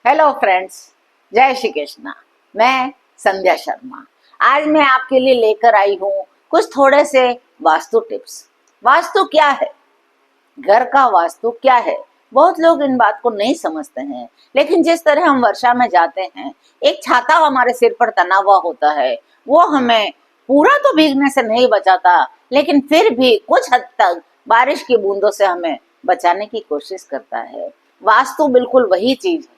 Hello friends, जय श्री कृष्णा। मैं संध्या शर्मा आज मैं आपके लिए लेकर आई हूँ कुछ थोड़े से वास्तु टिप्स। वास्तु क्या है, घर का वास्तु क्या है, बहुत लोग इन बात को नहीं समझते हैं। लेकिन जिस तरह हम वर्षा में जाते हैं, एक छाता हमारे सिर पर तना हुआ होता है, वो हमें पूरा तो भीगने से नहीं बचाता, लेकिन फिर भी कुछ हद तक बारिश की बूंदों से हमें बचाने की कोशिश करता है। वास्तु बिल्कुल वही चीज है।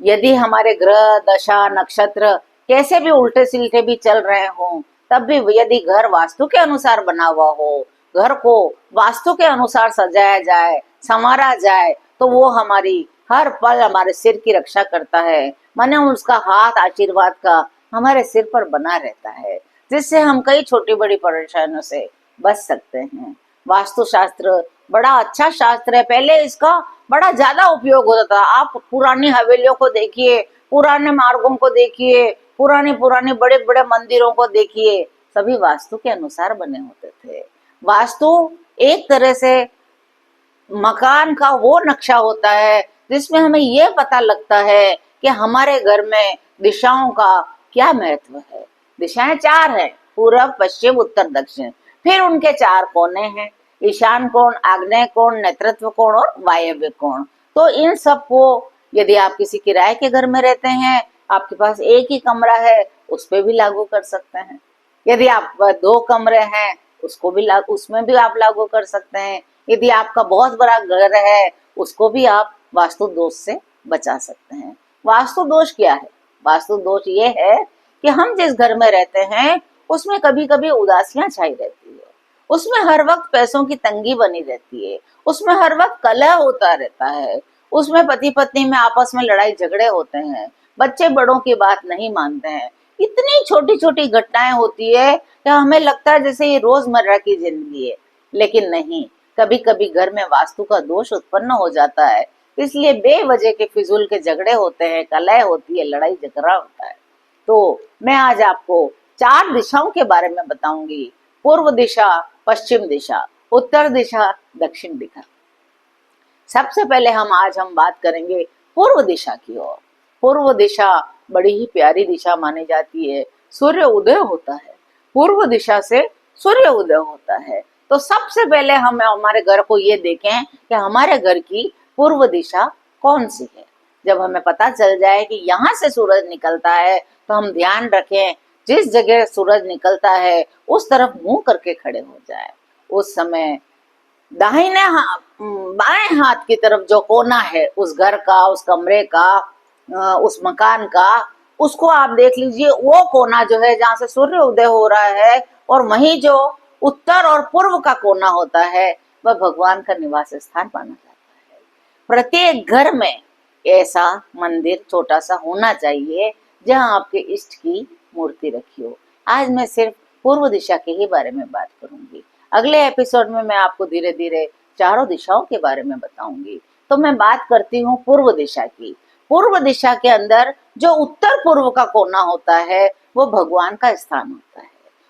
यदि हमारे ग्रह दशा नक्षत्र कैसे भी उल्टे सिलटे भी चल रहे हों, तब भी यदि घर वास्तु के अनुसार बना हुआ हो, घर को वास्तु के अनुसार सजाया जाए, संवारा जाए, तो वो हमारी हर पल हमारे सिर की रक्षा करता है। माने उसका हाथ आशीर्वाद का हमारे सिर पर बना रहता है, जिससे हम कई छोटी बड़ी परेशानियों से बच सकते हैं। वास्तु शास्त्र बड़ा अच्छा शास्त्र है। पहले इसका बड़ा ज्यादा उपयोग होता था। आप पुरानी हवेलियों को देखिए, पुराने मार्गों को देखिए, पुराने पुराने बड़े बड़े मंदिरों को देखिए, सभी वास्तु के अनुसार बने होते थे। वास्तु एक तरह से मकान का वो नक्शा होता है जिसमें हमें यह पता लगता है कि हमारे घर में दिशाओं का क्या महत्व है। दिशाएं चार हैं, पूरब पश्चिम उत्तर दक्षिण। फिर उनके चार कोने हैं, ईशान कोण, आग्नेय कोण, नेतृत्व कोण और वायव्य कोण। तो इन सब को यदि आप किसी किराए के घर में रहते हैं, आपके पास एक ही कमरा है, उस पर भी लागू कर सकते हैं। यदि आप दो कमरे हैं, उसमें भी आप लागू कर सकते हैं। यदि आपका बहुत बड़ा घर है, उसको भी आप वास्तु दोष से बचा सकते हैं। वास्तु दोष क्या है? वास्तु दोष ये है कि हम जिस घर में रहते हैं उसमें कभी कभी उदासियां छाई रहती है, उसमें हर वक्त पैसों की तंगी बनी रहती है, उसमें हर वक्त कलह होता रहता है, उसमें पति पत्नी में आपस में लड़ाई झगड़े होते हैं, बच्चे बड़ों की बात नहीं मानते हैं। इतनी छोटी छोटी घटनाएं होती है कि हमें लगता है जैसे ये रोजमर्रा की जिंदगी है, लेकिन नहीं। कभी कभी घर में वास्तु का दोष उत्पन्न हो जाता है, इसलिए बेवजह के फिजूल के झगड़े होते हैं, कलह होती है, लड़ाई झगड़ा होता है। तो मैं आज आपको चार दिशाओं के बारे में बताऊंगी। पूर्व दिशा, पश्चिम दिशा, उत्तर दिशा, दक्षिण दिशा। सबसे पहले हम बात करेंगे पूर्व दिशा की ओर। पूर्व दिशा बड़ी ही प्यारी दिशा मानी जाती है। सूर्य उदय होता है, पूर्व दिशा से सूर्य उदय होता है। तो सबसे पहले हम हमारे घर को ये देखें कि हमारे घर की पूर्व दिशा कौन सी है। जब हमें पता चल जाए कि यहाँ से सूरज निकलता है, तो हम ध्यान रखें जिस जगह सूरज निकलता है उस तरफ मुंह करके खड़े हो जाए। उस समय दाहिने बाएं हाथ की तरफ जो कोना है उस घर का, उस कमरे का, उस मकान का, उसको आप देख लीजिए। वो कोना जो है जहाँ से सूर्य उदय हो रहा है, और वहीं जो उत्तर और पूर्व का कोना होता है, वह भगवान का निवास स्थान माना जाता है। प्रत्येक घर में ऐसा मंदिर छोटा सा होना चाहिए जहाँ आपके इष्ट की मूर्ति रखी हो। आज मैं सिर्फ पूर्व दिशा के ही बारे में बात करूंगी। अगले एपिसोड में मैं आपको धीरे धीरे चारों दिशाओं के बारे में बताऊंगी। तो मैं बात करती हूँ पूर्व दिशा की। पूर्व दिशा के अंदर जो उत्तर पूर्व का कोना होता है, वो भगवान का स्थान होता है,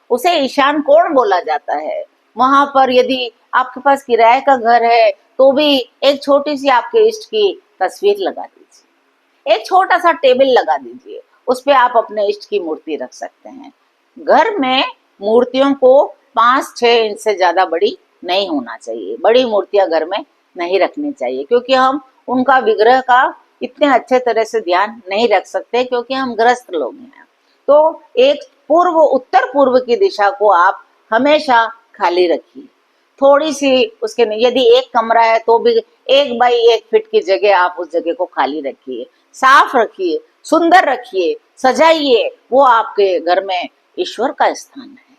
उसे ईशान कोण बोला जाता है। वहां पर यदि आपके पास किराए का घर है, तो भी एक छोटी सी आपके इष्ट की तस्वीर लगा दीजिए, एक छोटा सा टेबल लगा दीजिए, उस पे आप अपने इष्ट की मूर्ति रख सकते हैं। घर में मूर्तियों को 5-6 इंच से ज्यादा बड़ी नहीं होना चाहिए। बड़ी मूर्तियां घर में नहीं रखनी चाहिए, क्योंकि हम उनका विग्रह का इतने अच्छे तरह से ध्यान नहीं रख सकते, क्योंकि हम ग्रस्त लोग हैं। तो एक पूर्व उत्तर पूर्व की दिशा को आप हमेशा खाली रखिए। थोड़ी सी उसके यदि एक कमरा है तो भी 1 बाई 1 फीट की जगह आप उस जगह को खाली रखिए, साफ रखिए, सुंदर रखिए, सजाइए। वो आपके घर में ईश्वर का स्थान है,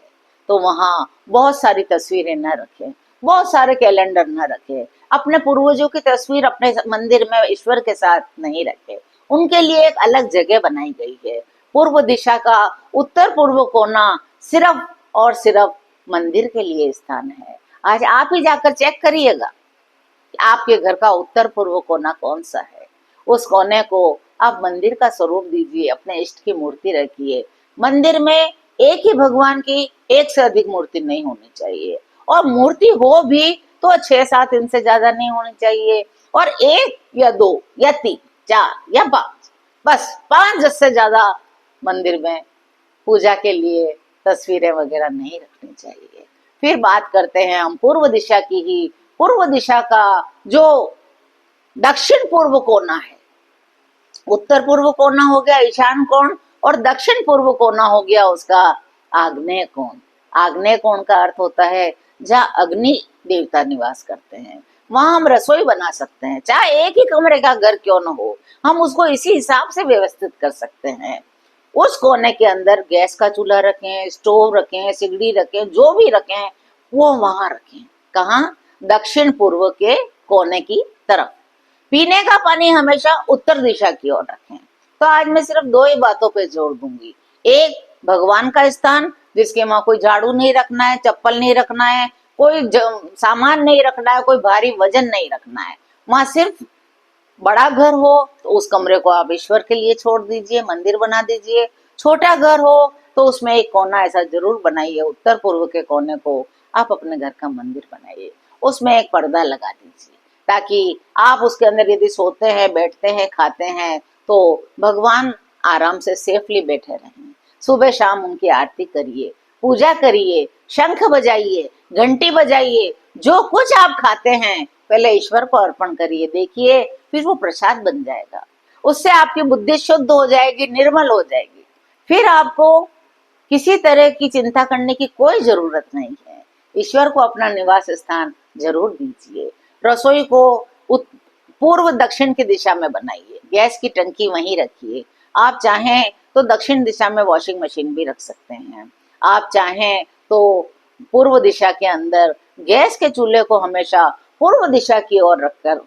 तो वहाँ बहुत सारी तस्वीरें न रखें, बहुत सारे कैलेंडर न रखें। अपने पूर्वजों की तस्वीर अपने मंदिर में ईश्वर के साथ नहीं रखें, उनके लिए एक अलग जगह बनाई गई है। पूर्व दिशा का उत्तर पूर्व कोना सिर्फ और सिर्फ मंदिर के लिए स्थान है। आज आप ही जाकर चेक करिएगा कि आपके घर का उत्तर पूर्व कोना कौन सा है। उस कोने को आप मंदिर का स्वरूप दीजिए, अपने इष्ट की मूर्ति रखिए। मंदिर में एक ही भगवान की एक से अधिक मूर्ति नहीं होनी चाहिए, और मूर्ति हो भी तो 6-7 इंच से ज्यादा नहीं होनी चाहिए, और 1 या 2 या 3 4 या 5, बस 5 से ज्यादा मंदिर में पूजा के लिए तस्वीरें वगैरह नहीं रखनी चाहिए। फिर बात करते हैं हम पूर्व दिशा की ही। पूर्व दिशा का जो दक्षिण पूर्व कोना है, उत्तर पूर्व कोना हो गया ईशान कोण, और दक्षिण पूर्व कोना हो गया उसका आग्नेय कोण। आग्नेय कोण का अर्थ होता है जहाँ अग्नि देवता निवास करते हैं, वहां हम रसोई बना सकते हैं। चाहे एक ही कमरे का घर क्यों न हो, हम उसको इसी हिसाब से व्यवस्थित कर सकते हैं। उस कोने के अंदर गैस का चूल्हा रखें, स्टोव रखें, सिगड़ी रखें, जो भी रखें वो वहां रखें। कहाँ? दक्षिण पूर्व के कोने की तरफ। पीने का पानी हमेशा उत्तर दिशा की ओर रखें। तो आज मैं सिर्फ 2 ही बातों पे जोर दूंगी। एक, भगवान का स्थान, जिसके वहां कोई झाड़ू नहीं रखना है, चप्पल नहीं रखना है, कोई सामान नहीं रखना है, कोई भारी वजन नहीं रखना है। वहां सिर्फ बड़ा घर हो तो उस कमरे को आप ईश्वर के लिए छोड़ दीजिए, मंदिर बना दीजिए। छोटा घर हो तो उसमें एक कोना ऐसा जरूर बनाइए, उत्तर पूर्व के कोने को आप अपने घर का मंदिर बनाइए। उसमें एक पर्दा लगा दीजिए ताकि आप उसके अंदर यदि सोते हैं, बैठते हैं, खाते हैं तो भगवान आराम से सेफली बैठे रहें। सुबह शाम उनकी आरती करिए, पूजा करिए, शंख बजाइए, घंटी बजाइए। जो कुछ आप खाते हैं पहले ईश्वर को अर्पण करिए, देखिए फिर वो प्रसाद बन जाएगा। उससे आपकी बुद्धि शुद्ध हो जाएगी, निर्मल हो जाएगी। फिर आपको किसी तरह की चिंता करने की कोई जरूरत नहीं है। ईश्वर को अपना निवास स्थान जरूर दीजिए। रसोई को पूर्व दक्षिण की दिशा में बनाइए, गैस की टंकी वहीं रखिए। आप चाहें तो दक्षिण दिशा में वॉशिंग मशीन भी रख सकते हैं। आप चाहें तो पूर्व दिशा के अंदर गैस के चूल्हे को हमेशा पूर्व दिशा की ओर रखकर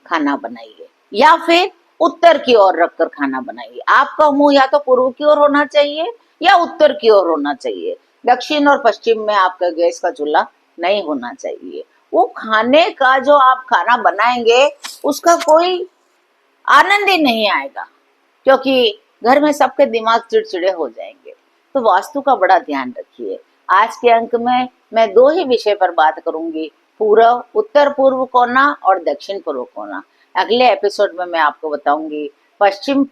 खाना बनाइए, या फिर उत्तर की ओर रखकर खाना बनाइए। आपका मुंह या तो पूर्व की ओर होना चाहिए या उत्तर की ओर होना चाहिए। दक्षिण और पश्चिम में आपका गैस का चूल्हा नहीं होना चाहिए। वो खाने का जो आप खाना बनाएंगे उसका कोई आनंद ही नहीं आएगा, क्योंकि घर में सबके दिमाग चिड़चिड़े हो जाएंगे। तो वास्तु का बड़ा ध्यान रखिए। आज के अंक में मैं 2 ही विषय पर बात करूंगी, पूर्व उत्तर पूर्व कोना और दक्षिण पूर्व कोना। अगले एपिसोड में मैं आपको बताऊंगी पश्चिम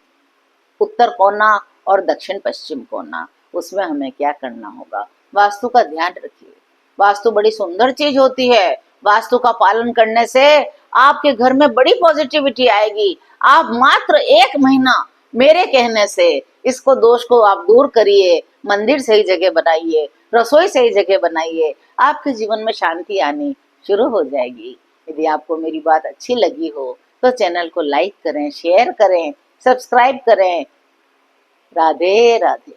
उत्तर कोना और दक्षिण पश्चिम कोना, उसमें हमें क्या करना होगा। वास्तु का ध्यान रखिए। वास्तु बड़ी सुंदर चीज होती है। वास्तु का पालन करने से आपके घर में बड़ी पॉजिटिविटी आएगी। आप मात्र 1 महीना मेरे कहने से इसको दोष को आप दूर करिए, मंदिर सही जगह बनाइए, रसोई सही जगह बनाइए, आपके जीवन में शांति आनी शुरू हो जाएगी। यदि आपको मेरी बात अच्छी लगी हो तो चैनल को लाइक करें, शेयर करें, सब्सक्राइब करें। राधे राधे।